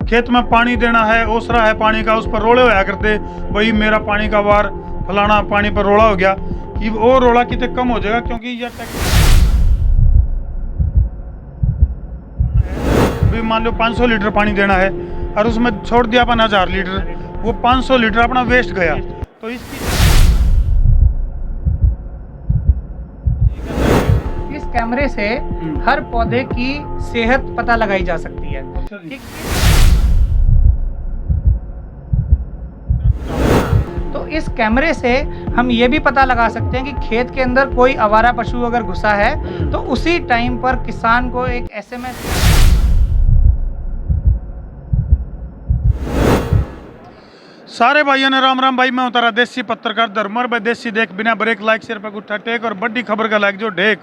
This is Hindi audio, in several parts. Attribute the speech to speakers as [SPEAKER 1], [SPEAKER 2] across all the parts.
[SPEAKER 1] खेत में पानी देना है, ओसरा है पानी का, उस पर रोड़े होया करते, भाई मेरा पानी का वार फलाना पानी पर रोड़ा हो गया, ये वो रोड़ा कितने कम हो जाएगा, क्योंकि यह भी मान लो 500 लीटर पानी देना है और उसमें छोड़ दिया अपन 1000 लीटर, वो 500 लीटर अपना वेस्ट गया। तो इसकी
[SPEAKER 2] इस कैमरे से हर पौधे की सेहत पता लगाई जा सकती है। ठीक। तो इस कैमरे से हम ये भी पता लगा सकते हैं कि खेत के अंदर कोई आवारा पशु अगर घुसा है तो उसी टाइम पर किसान को एक SMS।
[SPEAKER 1] सारे भाइयों ने राम राम भाई, मैं उतारा देसी पत्रकार धर्मर भाई, देसी देख बिना ब्रेक लाइक शेयर पर गुट्ठा टेक और बड़ी खबर का लाइक जो ढेक।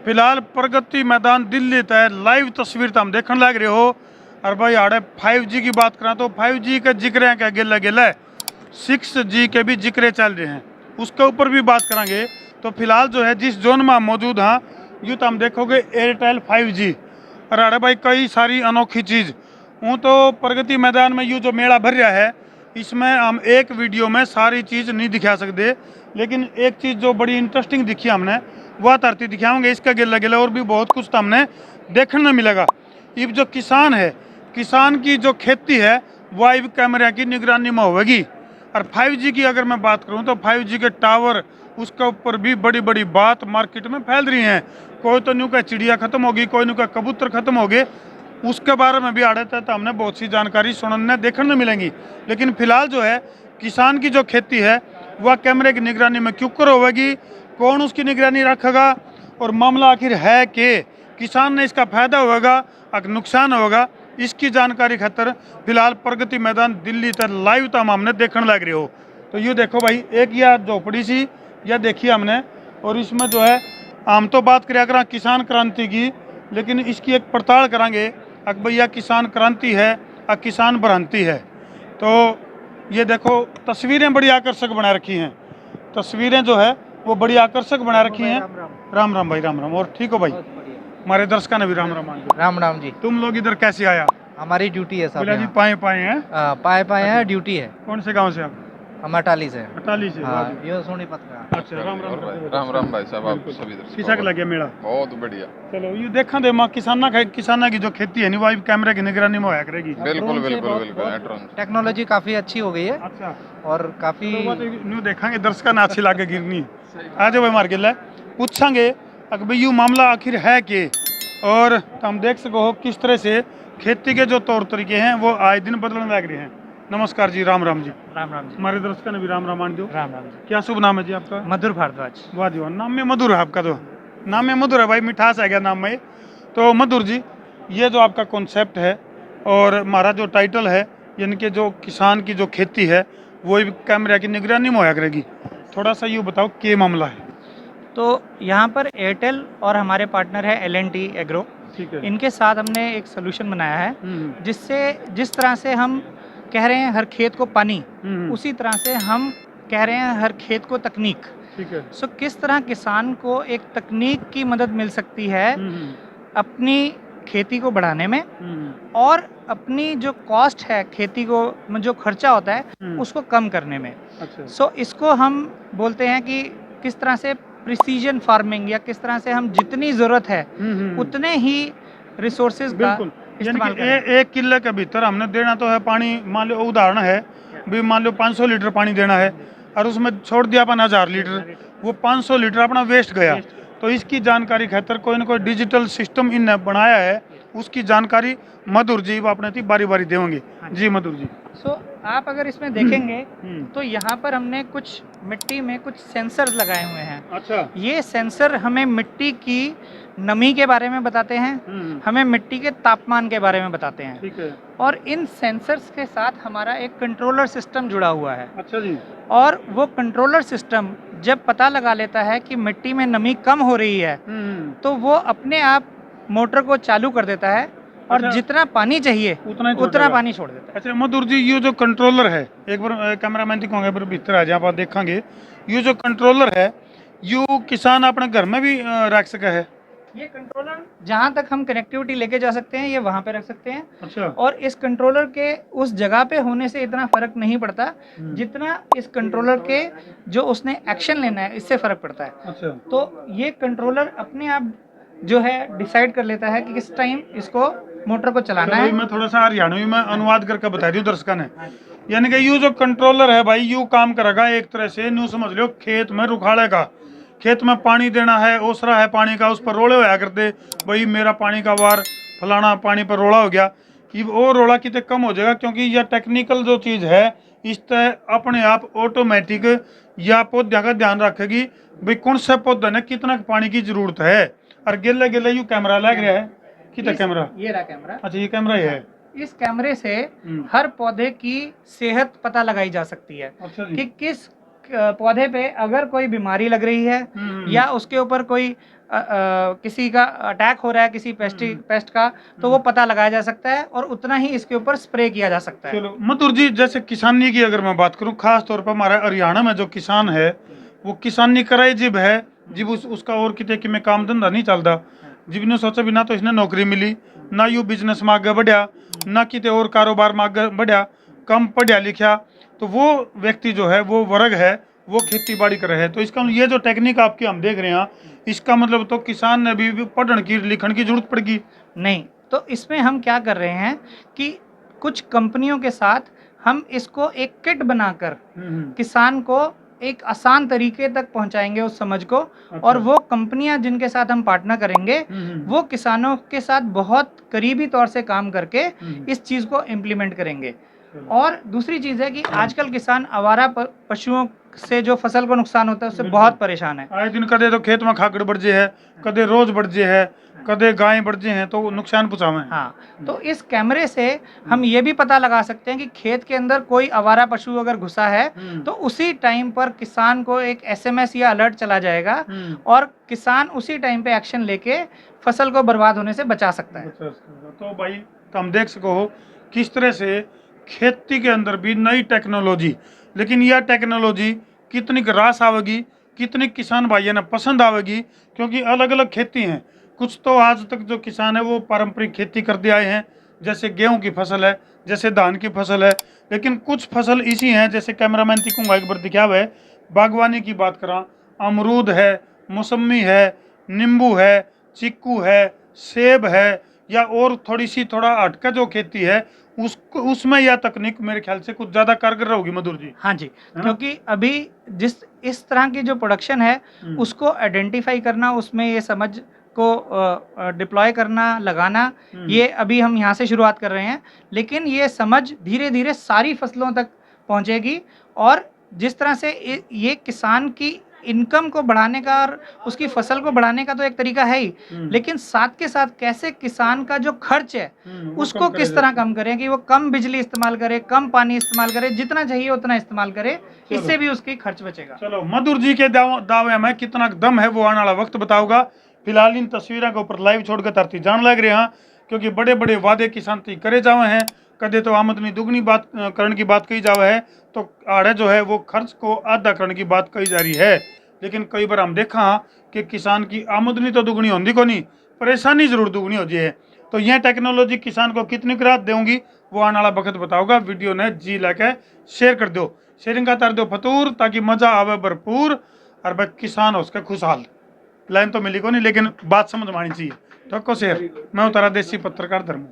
[SPEAKER 1] फिलहाल प्रगति मैदान दिल्ली तय लाइव तस्वीर तो हम देखने लग रहे हो। और भाई आड़े 5G की बात करा तो 5G का जिक्र है क्या, गिला गिला 6G के भी जिक्र चल रहे हैं, उसके ऊपर भी बात करेंगे। तो फिलहाल जो है जिस जोन में हम मौजूद हाँ, यूँ तो हम देखोगे एयरटेल 5G और अरे भाई कई सारी अनोखी चीज़। हूँ तो प्रगति मैदान में यूँ जो मेला भर रहा है, इसमें हम एक वीडियो में सारी चीज़ नहीं दिखा सकते, लेकिन एक चीज़ जो बड़ी इंटरेस्टिंग दिखी हमने वह धरती दिखाएंगे। इसका गिला गिला और भी बहुत कुछ तो हमने देखने में मिलेगा। अब जो किसान है, किसान की जो खेती है वह अब कैमरे की निगरानी में होगी। और 5G की अगर मैं बात करूं तो 5G के टावर, उसके ऊपर भी बड़ी बड़ी बात मार्केट में फैल रही हैं। कोई तो न्यू का चिड़िया खत्म होगी, कोई न्यू का कबूतर खत्म हो गए, उसके बारे में भी आड़े तो हमने बहुत सी जानकारी सुनने देखने में मिलेंगी। लेकिन फिलहाल जो है किसान की जो खेती है वह कैमरे की निगरानी में क्यों कर होगी, कौन उसकी निगरानी रखेगा और मामला आखिर है कि किसान ने इसका फायदा होगा या नुकसान होगा, इसकी जानकारी खातर फिलहाल प्रगति मैदान दिल्ली तक लाइव तो हमने देखने लग रहे हो। तो ये देखो भाई, एक यह झोपड़ी सी यह देखी हमने, और इसमें जो है हम तो बात करें किसान क्रांति की, लेकिन इसकी एक पड़ताल करेंगे कि भैया किसान क्रांति है या किसान भ्रांति है। तो ये देखो तस्वीरें बड़ी आकर्षक बना रखी हैं, तस्वीरें जो है वो बड़ी आकर्षक बना रखी हैं। राम राम भाई, राम राम। और ठीक हो भाई? हमारे दर्शकों ने भी राम राम मान लो।
[SPEAKER 2] राम राम जी।
[SPEAKER 1] तुम लोग इधर कैसे आया?
[SPEAKER 2] हमारी ड्यूटी है साहब।
[SPEAKER 1] जी पाए पाए हैं?
[SPEAKER 2] पाए पाए हैं, ड्यूटी है।
[SPEAKER 1] कौन से गांव से आप?
[SPEAKER 2] हम अटाली से।
[SPEAKER 1] अटाली से?
[SPEAKER 2] हाँ, ये सोनीपत का।
[SPEAKER 1] अच्छा, राम राम।
[SPEAKER 3] राम राम भाई साहब, आप सभी दर्शकों
[SPEAKER 1] किसा के लगे मेला?
[SPEAKER 3] बहुत बढ़िया।
[SPEAKER 1] चलो ये देखा दे माँ किसाना की जो खेती है नहीं वो कैमरे की निगरानी में होया करेगी।
[SPEAKER 3] बिल्कुल बिल्कुल बिल्कुल।
[SPEAKER 2] टेक्नोलॉजी काफी अच्छी हो गई है।
[SPEAKER 1] अच्छा,
[SPEAKER 2] और काफी
[SPEAKER 1] न्यू देखेंगे दर्शकों ने अच्छी लागे गिरनी। आ जाओ भाई मार्केट ला पूछेंगे कि भाई यू मामला आखिर है कि, और हम देख सको किस तरह से खेती के जो तौर तरीके हैं वो आए दिन बदलने लग रहे हैं। नमस्कार जी, राम राम जी।
[SPEAKER 2] राम राम जी।
[SPEAKER 1] हमारे दर्शकों ने भी राम राम मान दो।
[SPEAKER 2] राम राम जी।
[SPEAKER 1] क्या शुभ नाम है जी आपका?
[SPEAKER 2] मधुर भारद्वाज।
[SPEAKER 1] वाह जी वाह, नाम में मधुर है आपका, तो नाम में मधुर है भाई, मिठास आ गया नाम में। तो मधुर जी, ये जो आपका कॉन्सेप्ट है और हमारा जो टाइटल है, यानी कि जो किसान की जो खेती है वो भी कैमरे की निगरानी में होया करेगी, थोड़ा सा ये बताओ क्या मामला है?
[SPEAKER 2] तो यहाँ पर एयरटेल और हमारे पार्टनर है L&T एग्रो,
[SPEAKER 1] ठीक है।
[SPEAKER 2] इनके साथ हमने एक सोल्यूशन बनाया है जिससे जिस तरह से हम कह रहे हैं हर खेत को पानी, उसी तरह से हम कह रहे हैं हर खेत को तकनीक।
[SPEAKER 1] ठीक है।
[SPEAKER 2] सो किस तरह किसान को एक तकनीक की मदद मिल सकती है अपनी खेती को बढ़ाने में, और अपनी जो कॉस्ट है खेती को में जो खर्चा होता है उसको कम करने में।
[SPEAKER 1] अच्छा।
[SPEAKER 2] सो इसको हम बोलते हैं कि किस तरह से प्रिसीजन फार्मिंग, या किस तरह से हम जितनी ज़रूरत है उतने ही रिसोर्सेज का इस्तेमाल करें।
[SPEAKER 1] एक किले के भीतर हमने देना तो है पानी, मान लो उदाहरण है भी, मान लो 500 लीटर पानी देना है और उसमें छोड़ दिया अपन 1000 लीटर, वो 500 लीटर अपना वेस्ट गया। तो इसकी जानकारी खातर कोई ना कोई डिजिटल सिस्टम इनने बनाया है, उसकी जानकारी मधुर जी अपने थी बारी बारी देंगे। जी मधुर जी।
[SPEAKER 2] सो आप अगर इसमें देखेंगे तो यहाँ पर हमने कुछ मिट्टी में कुछ सेंसर्स लगाए हुए हैं।
[SPEAKER 1] अच्छा।
[SPEAKER 2] ये सेंसर हमें मिट्टी की नमी के बारे में बताते हैं, हमें मिट्टी के तापमान के बारे में बताते हैं।
[SPEAKER 1] ठीक है।
[SPEAKER 2] और इन सेंसर्स के साथ हमारा एक कंट्रोलर सिस्टम जुड़ा हुआ है।
[SPEAKER 1] अच्छा जी।
[SPEAKER 2] और वो कंट्रोलर सिस्टम जब पता लगा लेता है कि मिट्टी में नमी कम हो रही है तो वो अपने आप मोटर को चालू कर देता है और
[SPEAKER 1] अच्छा,
[SPEAKER 2] जितना पानी चाहिए उतना पानी छोड़ देता है।
[SPEAKER 1] अच्छा मधुर जी, ये जो कंट्रोलर है, एक बार कैमरामैन दिखाओगे पर भीतर आ जाए आप देखेंगे, ये जो कंट्रोलर है यू किसान अपने घर में भी रख सका है?
[SPEAKER 2] ये कंट्रोलर जहाँ तक हम कनेक्टिविटी लेके जा सकते हैं ये वहाँ पे रख सकते हैं,
[SPEAKER 1] अच्छा।
[SPEAKER 2] और इस कंट्रोलर के उस जगह पे होने से इतना फर्क नहीं पड़ता जितना इस कंट्रोलर के जो उसने एक्शन लेना है इससे फर्क पड़ता है।
[SPEAKER 1] अच्छा।
[SPEAKER 2] तो ये कंट्रोलर अपने आप जो है डिसाइड कर लेता है कि किस टाइम इसको मोटर को चलाना
[SPEAKER 1] चलो,
[SPEAKER 2] है।
[SPEAKER 1] मैं थोड़ा सा हरियाणवी में अनुवाद करके बता दूं दर्शकों ने। यानी कि यू जो कंट्रोलर है भाई यू काम करेगा एक तरह से, न्यू समझ लो खेत में रुखाड़ेगा, खेत में पानी देना है, ओसरा है पानी का, उस पर रोड़े होया करते भाई मेरा पानी का वार फलाना पानी पर रोड़ा हो गया, ये वो रोड़ा कितने कम हो जाएगा, क्योंकि यह टेक्निकल जो चीज़ है इस तरह अपने आप ऑटोमेटिक या पौधे का ध्यान रखेगी भाई कौन से पौधे ने कितना पानी की जरूरत है। और गिले गिले यू कैमरा लग रहा है, कितना कैमरा,
[SPEAKER 2] ये रहा कैमरा।
[SPEAKER 1] अच्छा ये कैमरा ही है।
[SPEAKER 2] इस कैमरे से हर पौधे की सेहत पता लगाई जा सकती है
[SPEAKER 1] अच्छा जी।
[SPEAKER 2] कि किस पौधे पे अगर कोई बीमारी लग रही है या उसके ऊपर कोई किसी का अटैक हो रहा है किसी पेस्ट का, तो वो पता लगाया जा सकता है और उतना ही इसके ऊपर स्प्रे किया जा सकता है।
[SPEAKER 1] चलो मधुर जी, जैसे किसानी की अगर मैं बात करूं, खास तौर पर हमारे हरियाणा में जो किसान है वो किसानी कराई जिब है जिब उसका और कितने कि में काम धंधा नहीं चलता, जिब ने सोचा भी ना तो इसने नौकरी मिली, ना यू बिजनेस में आगे बढ़िया, ना कितने और कारोबार में आगे बढ़िया, कम पढ़िया लिखा, तो वो व्यक्ति जो है वो वर्ग है वो खेती बाड़ी करे है। तो इसका ये जो टेक्निक आपकी हम देख रहे हैं इसका मतलब तो किसान ने भी पढ़ने की लिखने की जरूरत पड़ेगी
[SPEAKER 2] नहीं। तो इसमें हम क्या कर रहे हैं कि कुछ कंपनियों के साथ हम इसको एक किट बनाकर किसान को एक आसान तरीके तक पहुंचाएंगे उस समझ को। और वो कंपनियां जिनके साथ हम पार्टनर करेंगे वो किसानों के साथ बहुत करीबी तौर से काम करके इस चीज़ को इम्प्लीमेंट करेंगे। और दूसरी चीज़ है कि आजकल किसान आवारा पशुओं से जो फसल को नुकसान होता है उससे बहुत परेशान है।
[SPEAKER 1] आए दिन कदे तो खेत में खाकड़ बढ़ जे है, कदे रोज बढ़ जे है, कदे गाय बढ़ जे हैं, तो नुकसान पहुंचावे।
[SPEAKER 2] हाँ, तो इस कैमरे से हम ये भी पता लगा सकते हैं कि खेत के अंदर कोई आवारा पशु अगर घुसा है तो उसी टाइम पर किसान को एक SMS या अलर्ट चला जाएगा और किसान उसी टाइम पे एक्शन लेके फसल को बर्बाद होने से बचा सकता है।
[SPEAKER 1] तो भाई हम देख सको किस तरह से खेती के अंदर भी नई टेक्नोलॉजी, लेकिन यह टेक्नोलॉजी कितनी रास आवेगी, कितनी किसान भाइयों ने पसंद आवेगी, क्योंकि अलग अलग खेती हैं। कुछ तो आज तक जो किसान है वो पारंपरिक खेती करते आए हैं, जैसे गेहूं की फसल है, जैसे धान की फसल है, लेकिन कुछ फसल इसी हैं जैसे कैमरामैन तिकूंगा एक बार दिखा हुआ है, बागवानी की बात करा, अमरूद है, मौसमी है, नींबू है, चीकू है, सेब है, या और थोड़ी सी थोड़ा हटका जो खेती है उसमें यह तकनीक मेरे ख्याल से कुछ ज्यादा कारगर होगी मधुर जी।
[SPEAKER 2] हाँ जी, क्योंकि अभी जिस इस तरह की जो प्रोडक्शन है उसको आइडेंटिफाई करना, उसमें ये समझ को डिप्लॉय करना, लगाना, ये अभी हम यहाँ से शुरुआत कर रहे हैं, लेकिन ये समझ धीरे धीरे सारी फसलों तक पहुँचेगी। और जिस तरह से ये किसान की इनकम को बढ़ाने का और उसकी फसल को बढ़ाने का तो एक तरीका है ही, लेकिन साथ के साथ कैसे किसान का जो खर्च है उसको किस तरह कम करें कि वो कम बिजली इस्तेमाल करे, कम पानी इस्तेमाल करे, जितना चाहिए उतना इस्तेमाल करे, इससे भी उसकी खर्च बचेगा।
[SPEAKER 1] चलो मधुर जी के दावे में कितना दम है वो आने वाला वक्त बताऊंगा। फिलहाल इन तस्वीरों के ऊपर लाइव छोड़कर धरती जान लग रहे हैं, क्योंकि बड़े बड़े वादे किसान करे जावे हैं, कदे तो आमदनी दुगनी बात करने की बात कही जावे है, तो आड़े जो है वो खर्च को आधा करने की बात कही जा रही है। लेकिन कई बार हम देखा कि किसान की आमदनी तो दुगनी होती को नहीं, परेशानी जरूर दुगनी हो जाए। तो यह टेक्नोलॉजी किसान को कितनी राहत देंगी वो आने वाला वक्त बताऊंगा। वीडियो ने जी लाके शेयर कर दो, शेयरिंग का कर दो फतूर, ताकि मजा आवे भरपूर और भाई किसान हो उसके खुशहाल। लाइन तो मिली को नहीं, लेकिन बात समझ में आनी चाहिए। ठोको शेयर। मैं उतारा देसी पत्रकार धर्म।